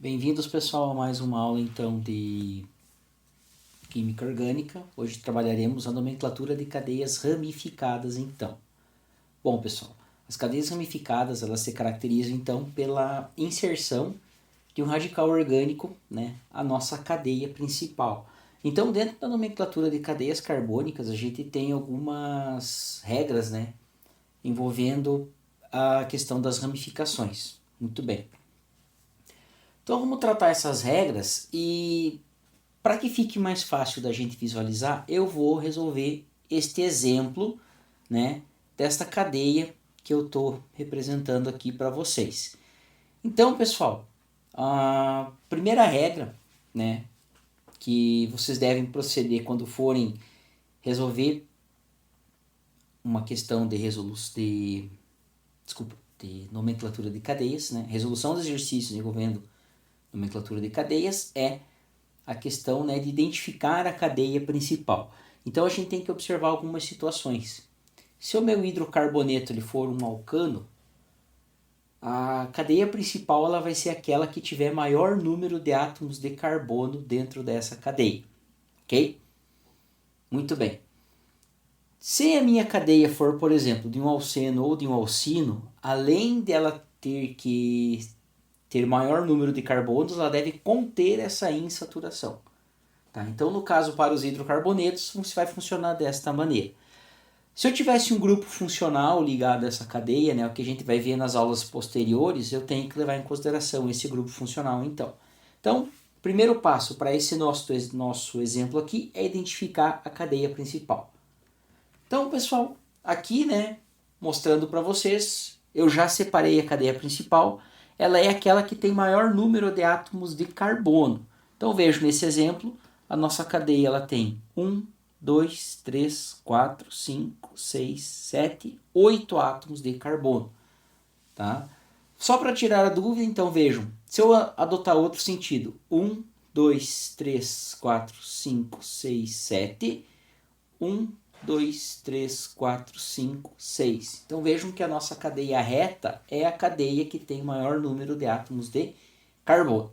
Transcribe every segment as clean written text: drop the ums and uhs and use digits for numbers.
Bem-vindos, pessoal, a mais uma aula então de Química Orgânica. Hoje trabalharemos a nomenclatura de cadeias ramificadas então. Bom, pessoal, as cadeias ramificadas elas se caracterizam então pela inserção de um radical orgânico, a nossa cadeia principal. Então, dentro da nomenclatura de cadeias carbônicas, a gente tem algumas regras, envolvendo a questão das ramificações. Muito bem. Então vamos tratar essas regras e para que fique mais fácil da gente visualizar, eu vou resolver este exemplo, desta cadeia que eu estou representando aqui para vocês. Então, pessoal, a primeira regra, que vocês devem proceder quando forem resolver uma questão de nomenclatura de cadeias, resolução dos exercícios envolvendo nomenclatura de cadeias, é a questão de identificar a cadeia principal. Então a gente tem que observar algumas situações. Se o meu hidrocarboneto ele for um alcano, a cadeia principal ela vai ser aquela que tiver maior número de átomos de carbono dentro dessa cadeia. Ok? Muito bem. Se a minha cadeia for, por exemplo, de um alceno ou de um alcino, além dela ter maior número de carbonos, ela deve conter essa insaturação. Tá? Então, no caso, para os hidrocarbonetos, vai funcionar desta maneira. Se eu tivesse um grupo funcional ligado a essa cadeia, o que a gente vai ver nas aulas posteriores, eu tenho que levar em consideração esse grupo funcional, então. Então, primeiro passo para esse nosso exemplo aqui é identificar a cadeia principal. Então, pessoal, aqui, mostrando para vocês, eu já separei a cadeia principal. Ela é aquela que tem maior número de átomos de carbono. Então, vejo nesse exemplo, a nossa cadeia ela tem 1, 2, 3, 4, 5, 6, 7, 8 átomos de carbono. Tá? Só para tirar a dúvida, então vejam, se eu adotar outro sentido, 1, 2, 3, 4, 5, 6, 7, 1, 2, 3, 4, 5, 6. Então vejam que a nossa cadeia reta é a cadeia que tem o maior número de átomos de carbono.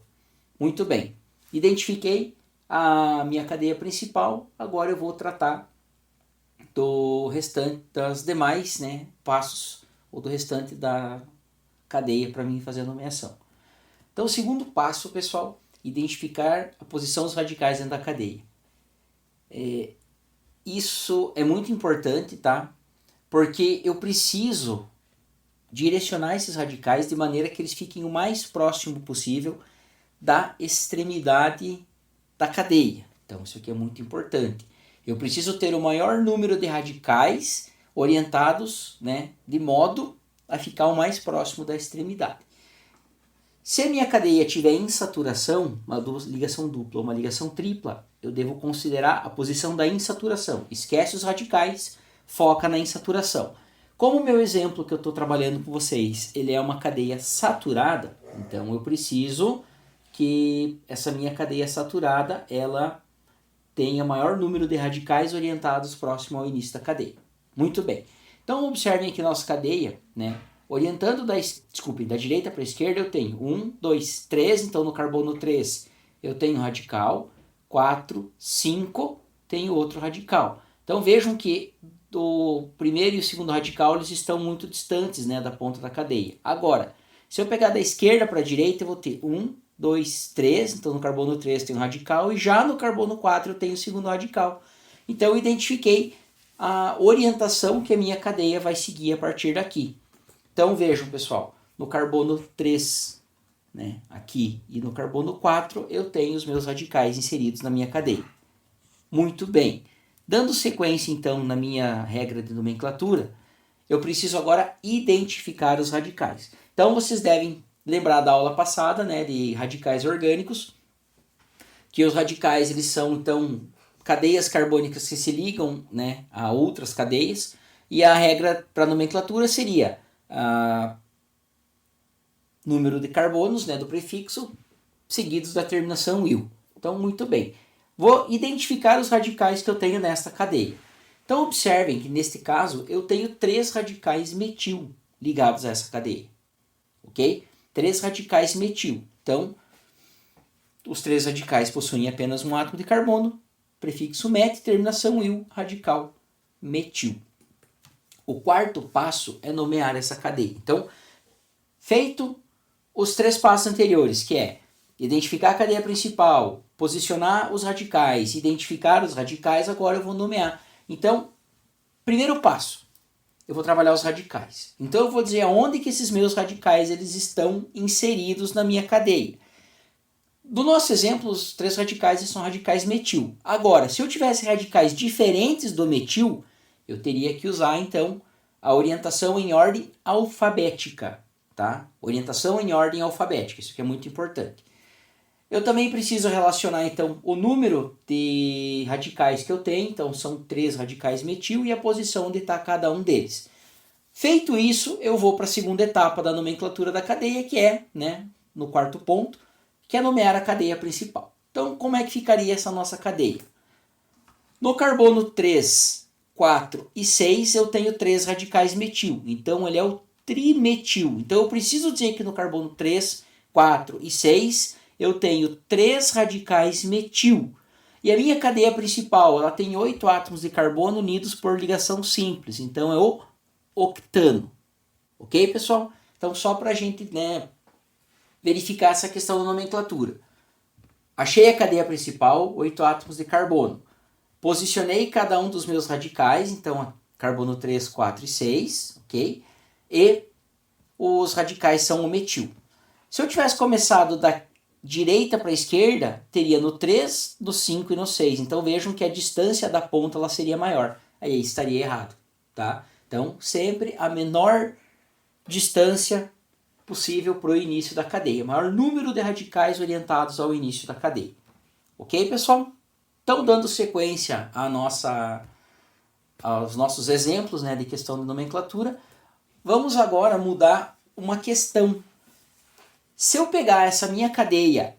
Muito bem. Identifiquei a minha cadeia principal, agora eu vou tratar do restante das demais passos, ou do restante da cadeia para mim fazer a nomeação. Então o segundo passo, pessoal, identificar a posição dos radicais dentro da cadeia. Isso é muito importante, tá? Porque eu preciso direcionar esses radicais de maneira que eles fiquem o mais próximo possível da extremidade da cadeia. Então isso aqui é muito importante. Eu preciso ter o maior número de radicais orientados, de modo a ficar o mais próximo da extremidade. Se a minha cadeia tiver insaturação, uma ligação dupla ou uma ligação tripla, eu devo considerar a posição da insaturação. Esquece os radicais, foca na insaturação. Como o meu exemplo que eu estou trabalhando com vocês, ele é uma cadeia saturada, então eu preciso que essa minha cadeia saturada ela tenha maior número de radicais orientados próximo ao início da cadeia. Muito bem. Então observem aqui nossa cadeia, orientando da direita para a esquerda, eu tenho 1, 2, 3, então no carbono 3 eu tenho radical, 4, 5, tenho outro radical. Então vejam que o primeiro e o segundo radical eles estão muito distantes da ponta da cadeia. Agora, se eu pegar da esquerda para a direita, eu vou ter 1, 2, 3, então no carbono 3 tem um radical, e já no carbono 4 eu tenho o segundo radical. Então eu identifiquei a orientação que a minha cadeia vai seguir a partir daqui. Então vejam, pessoal, no carbono 3, aqui, e no carbono 4, eu tenho os meus radicais inseridos na minha cadeia. Muito bem. Dando sequência, então, na minha regra de nomenclatura, eu preciso agora identificar os radicais. Então vocês devem lembrar da aula passada, de radicais orgânicos, que os radicais eles são, então, cadeias carbônicas que se ligam a outras cadeias, e a regra para nomenclatura seria número de carbonos, do prefixo, seguidos da terminação -il. Então, muito bem. Vou identificar os radicais que eu tenho nesta cadeia. Então, observem que, neste caso, eu tenho 3 radicais metil ligados a essa cadeia. Ok? 3 radicais metil. Então, Os 3 radicais possuem apenas um átomo de carbono, prefixo met, terminação il, radical metil. O quarto passo é nomear essa cadeia. Então, feito os 3 passos anteriores, que é identificar a cadeia principal, posicionar os radicais, identificar os radicais, agora eu vou nomear. Então, primeiro passo, eu vou trabalhar os radicais. Então eu vou dizer aonde que esses meus radicais eles estão inseridos na minha cadeia. Do nosso exemplo, os 3 radicais são radicais metil. Agora, se eu tivesse radicais diferentes do metil, eu teria que usar então a orientação em ordem alfabética, tá? Orientação em ordem alfabética, isso que é muito importante. Eu também preciso relacionar então o número de radicais que eu tenho, então são 3 radicais metil e a posição onde está cada um deles. Feito isso, eu vou para a segunda etapa da nomenclatura da cadeia, que é, no quarto ponto, que é nomear a cadeia principal. Então, como é que ficaria essa nossa cadeia? No carbono 3, 4 e 6, eu tenho 3 radicais metil, então ele é o trimetil. Então eu preciso dizer que no carbono 3, 4 e 6, eu tenho 3 radicais metil. E a minha cadeia principal, ela tem 8 átomos de carbono unidos por ligação simples. Então é o octano. Ok, pessoal? Então só para a gente verificar essa questão da nomenclatura. Achei a cadeia principal, 8 átomos de carbono. Posicionei cada um dos meus radicais, então carbono 3, 4 e 6, ok? E os radicais são o metil. Se eu tivesse começado da direita para a esquerda, teria no 3, no 5 e no 6. Então vejam que a distância da ponta ela seria maior. Aí estaria errado, tá? Então sempre a menor distância possível para o início da cadeia. Maior número de radicais orientados ao início da cadeia. Ok, pessoal? Então, dando sequência aos nossos exemplos de questão de nomenclatura, vamos agora mudar uma questão. Se eu pegar essa minha cadeia,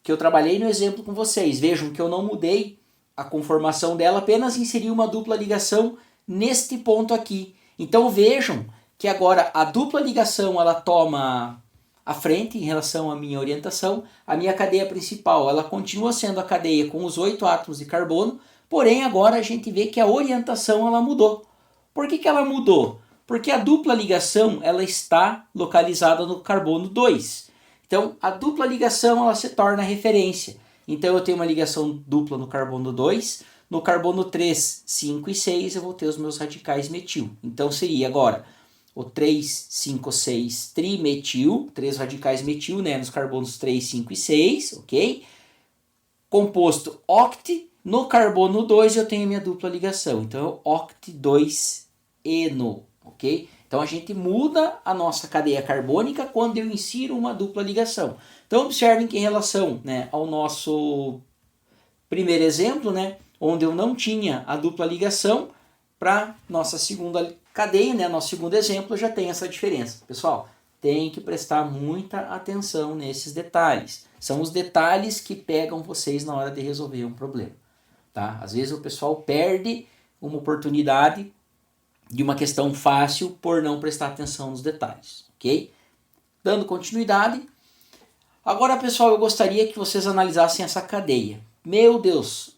que eu trabalhei no exemplo com vocês, vejam que eu não mudei a conformação dela, apenas inseri uma dupla ligação neste ponto aqui. Então vejam que agora a dupla ligação ela toma a frente em relação à minha orientação. A minha cadeia principal ela continua sendo a cadeia com os 8 átomos de carbono, porém agora a gente vê que a orientação ela mudou. Por que ela mudou? Porque a dupla ligação ela está localizada no carbono 2. Então a dupla ligação ela se torna referência. Então eu tenho uma ligação dupla no carbono 2, no carbono 3, 5 e 6 eu vou ter os meus radicais metil. Então seria agora o 3, 5, 6 trimetil, 3 radicais metil, nos carbonos 3, 5 e 6, ok? Composto oct, no carbono 2 eu tenho a minha dupla ligação, então é oct 2-eno, ok? Então a gente muda a nossa cadeia carbônica quando eu insiro uma dupla ligação. Então observem que em relação ao nosso primeiro exemplo, onde eu não tinha a dupla ligação, para nossa segunda cadeia, nosso segundo exemplo, já tem essa diferença. Pessoal, tem que prestar muita atenção nesses detalhes. São os detalhes que pegam vocês na hora de resolver um problema. Tá? Às vezes o pessoal perde uma oportunidade de uma questão fácil por não prestar atenção nos detalhes. Ok? Dando continuidade. Agora, pessoal, eu gostaria que vocês analisassem essa cadeia. Meu Deus!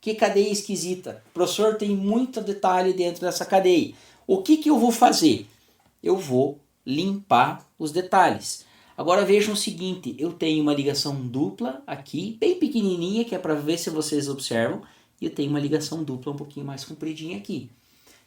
Que cadeia esquisita. O professor tem muito detalhe dentro dessa cadeia. O que eu vou fazer? Eu vou limpar os detalhes. Agora vejam o seguinte, eu tenho uma ligação dupla aqui, bem pequenininha, que é para ver se vocês observam, e eu tenho uma ligação dupla um pouquinho mais compridinha aqui.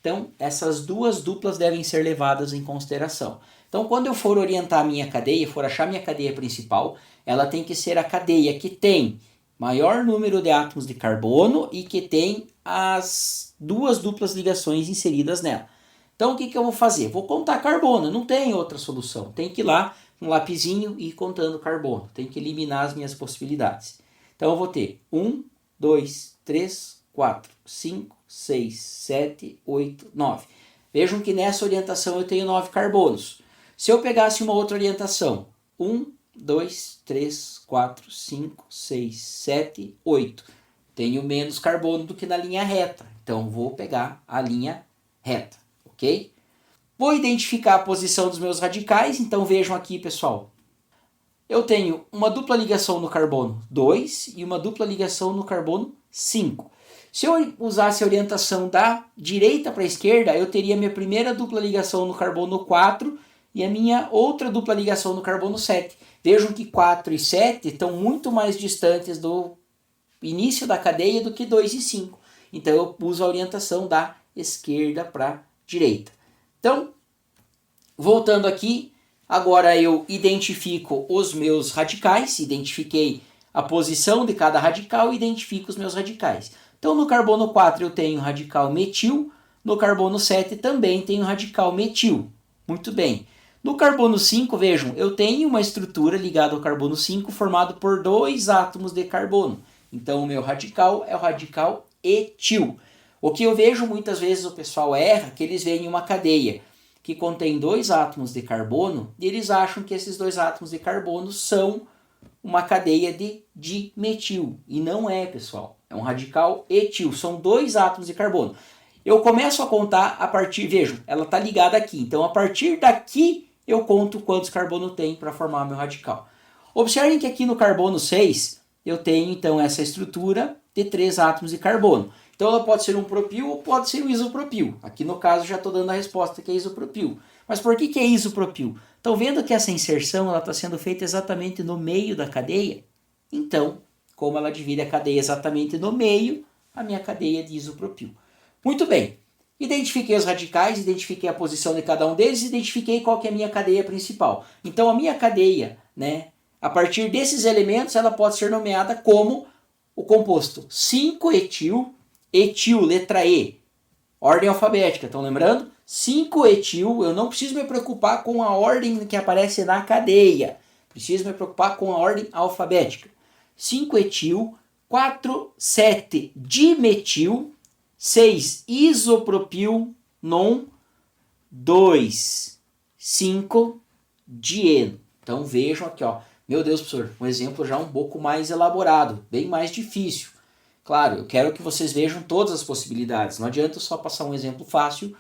Então, essas duas duplas devem ser levadas em consideração. Então, quando eu for orientar a minha cadeia, for achar minha cadeia principal, ela tem que ser a cadeia que tem maior número de átomos de carbono e que tem as duas duplas ligações inseridas nela. Então, o que eu vou fazer? Vou contar carbono, não tem outra solução. Tem que ir lá, um lapisinho e ir contando carbono. Tem que eliminar as minhas possibilidades. Então, eu vou ter 1, 2, 3, 4, 5, 6, 7, 8, 9. Vejam que nessa orientação eu tenho 9 carbonos. Se eu pegasse uma outra orientação, 1, 2, 3, 4, 5, 6, 7, 8. Tenho menos carbono do que na linha reta. Então, vou pegar a linha reta, ok? Vou identificar a posição dos meus radicais. Então, vejam aqui, pessoal. eu tenho uma dupla ligação no carbono 2 e uma dupla ligação no carbono 5. Se eu usasse a orientação da direita para a esquerda, eu teria minha primeira dupla ligação no carbono 4 e a minha outra dupla ligação no carbono 7. Vejam que 4 e 7 estão muito mais distantes do início da cadeia do que 2 e 5. Então eu uso a orientação da esquerda para a direita. Então, voltando aqui, agora eu identifico os meus radicais, identifiquei a posição de cada radical e identifico os meus radicais. Então no carbono 4 eu tenho radical metil, no carbono 7 também tenho radical metil. Muito bem. No carbono 5, vejam, eu tenho uma estrutura ligada ao carbono 5 formado por 2 átomos de carbono. Então o meu radical é o radical etil. O que eu vejo muitas vezes o pessoal erra, que eles veem uma cadeia que contém 2 átomos de carbono e eles acham que esses 2 átomos de carbono são uma cadeia de dimetil. E não é, pessoal. É um radical etil. São 2 átomos de carbono. Eu começo a contar a partir... Vejam, ela está ligada aqui. Então, a partir daqui, eu conto quantos carbono tem para formar meu radical. Observem que aqui no carbono 6, eu tenho, então, essa estrutura de 3 átomos de carbono. Então, ela pode ser um propil ou pode ser um isopropil. Aqui, no caso, já estou dando a resposta que é isopropil. Mas por que é isopropil? Estão vendo que essa inserção está sendo feita exatamente no meio da cadeia? Então, como ela divide a cadeia exatamente no meio, a minha cadeia é de isopropil. Muito bem. Identifiquei os radicais, identifiquei a posição de cada um deles, identifiquei qual que é a minha cadeia principal. Então, a minha cadeia, né, a partir desses elementos, ela pode ser nomeada como o composto 5-etil, etil, letra E, ordem alfabética, estão lembrando? 5-etil, eu não preciso me preocupar com a ordem que aparece na cadeia. Preciso me preocupar com a ordem alfabética. 5-etil, 4,7-dimetil, 6-isopropil, non, 2,5-dieno. Então vejam aqui, ó. Meu Deus, professor, um exemplo já um pouco mais elaborado, bem mais difícil. Claro, eu quero que vocês vejam todas as possibilidades. Não adianta só passar um exemplo fácil,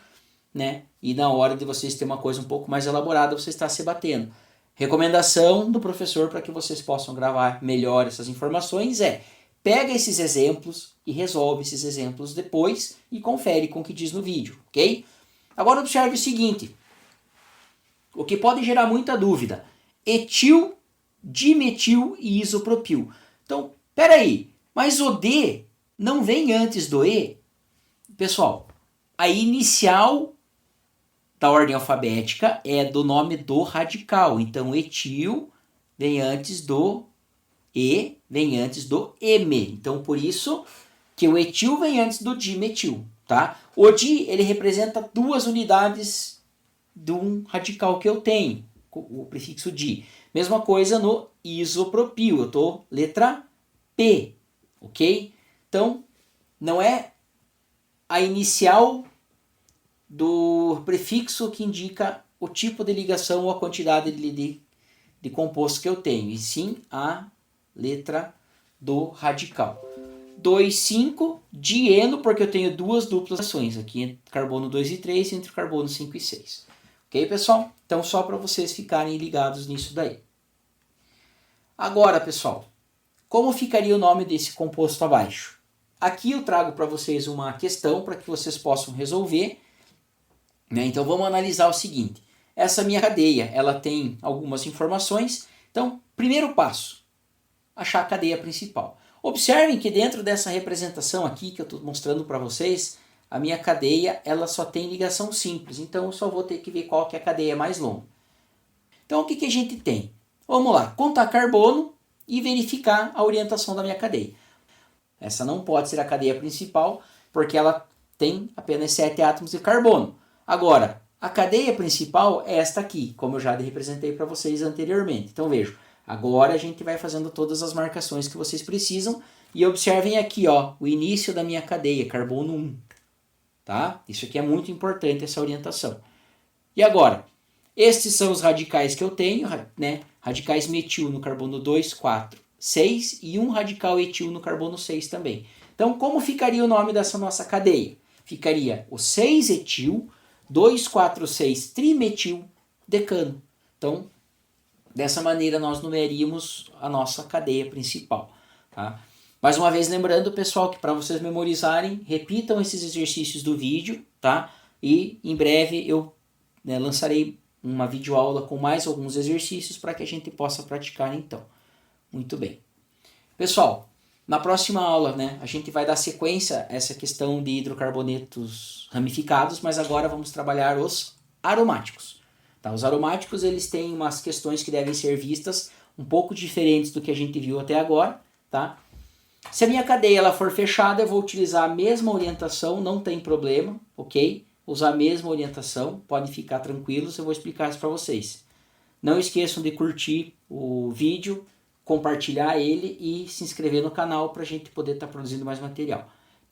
né? E na hora de vocês terem uma coisa um pouco mais elaborada, você está se batendo. Recomendação do professor para que vocês possam gravar melhor essas informações é: pega esses exemplos e resolve esses exemplos depois e confere com o que diz no vídeo, ok? Agora observe o seguinte, o que pode gerar muita dúvida: etil, dimetil e isopropil. Então, peraí, mas o D não vem antes do E? Pessoal, a inicial da ordem alfabética é do nome do radical. Então, etil vem antes do E, vem antes do M. Então, por isso que o etil vem antes do dimetil, tá? O di, ele representa 2 unidades de um radical que eu tenho, o prefixo di. Mesma coisa no isopropil, eu estou letra P, ok? Então, não é a inicial do prefixo que indica o tipo de ligação ou a quantidade de composto que eu tenho, e sim a letra do radical. 2,5 dieno, porque eu tenho 2 duplas ações, aqui entre carbono 2 e 3 e entre carbono 5 e 6. Ok, pessoal? Então, só para vocês ficarem ligados nisso daí. Agora, pessoal, como ficaria o nome desse composto abaixo? Aqui eu trago para vocês uma questão para que vocês possam resolver, né? Então, vamos analisar o seguinte. Essa minha cadeia, ela tem algumas informações. Então, primeiro passo, achar a cadeia principal. Observem que dentro dessa representação aqui que eu estou mostrando para vocês, a minha cadeia ela só tem ligação simples, então eu só vou ter que ver qual que é a cadeia mais longa. Então o que a gente tem? Vamos lá, contar carbono e verificar a orientação da minha cadeia. Essa não pode ser a cadeia principal, porque ela tem apenas 7 átomos de carbono. Agora, a cadeia principal é esta aqui, como eu já representei para vocês anteriormente. Então vejam, agora a gente vai fazendo todas as marcações que vocês precisam e observem aqui, ó, o início da minha cadeia, carbono 1. Tá? Isso aqui é muito importante, essa orientação. E agora, estes são os radicais que eu tenho, né? Radicais metil no carbono 2, 4, 6 e um radical etil no carbono 6 também. Então, como ficaria o nome dessa nossa cadeia? Ficaria o 6-etil, 2,4,6 trimetil decano. Então, Dessa maneira nós numeríamos a nossa cadeia principal, tá? Mais uma vez lembrando, pessoal, que para vocês memorizarem, repitam esses exercícios do vídeo, tá? E em breve eu lançarei uma videoaula com mais alguns exercícios para que a gente possa praticar então. Muito bem. Pessoal, na próxima aula, a gente vai dar sequência a essa questão de hidrocarbonetos ramificados, mas agora vamos trabalhar os aromáticos. Tá? Os aromáticos, eles têm umas questões que devem ser vistas um pouco diferentes do que a gente viu até agora, tá? Se a minha cadeia ela for fechada, eu vou utilizar a mesma orientação, não tem problema, ok? Usar a mesma orientação, podem ficar tranquilos, eu vou explicar isso para vocês. Não esqueçam de curtir o vídeo, compartilhar ele e se inscrever no canal para a gente poder estar produzindo mais material.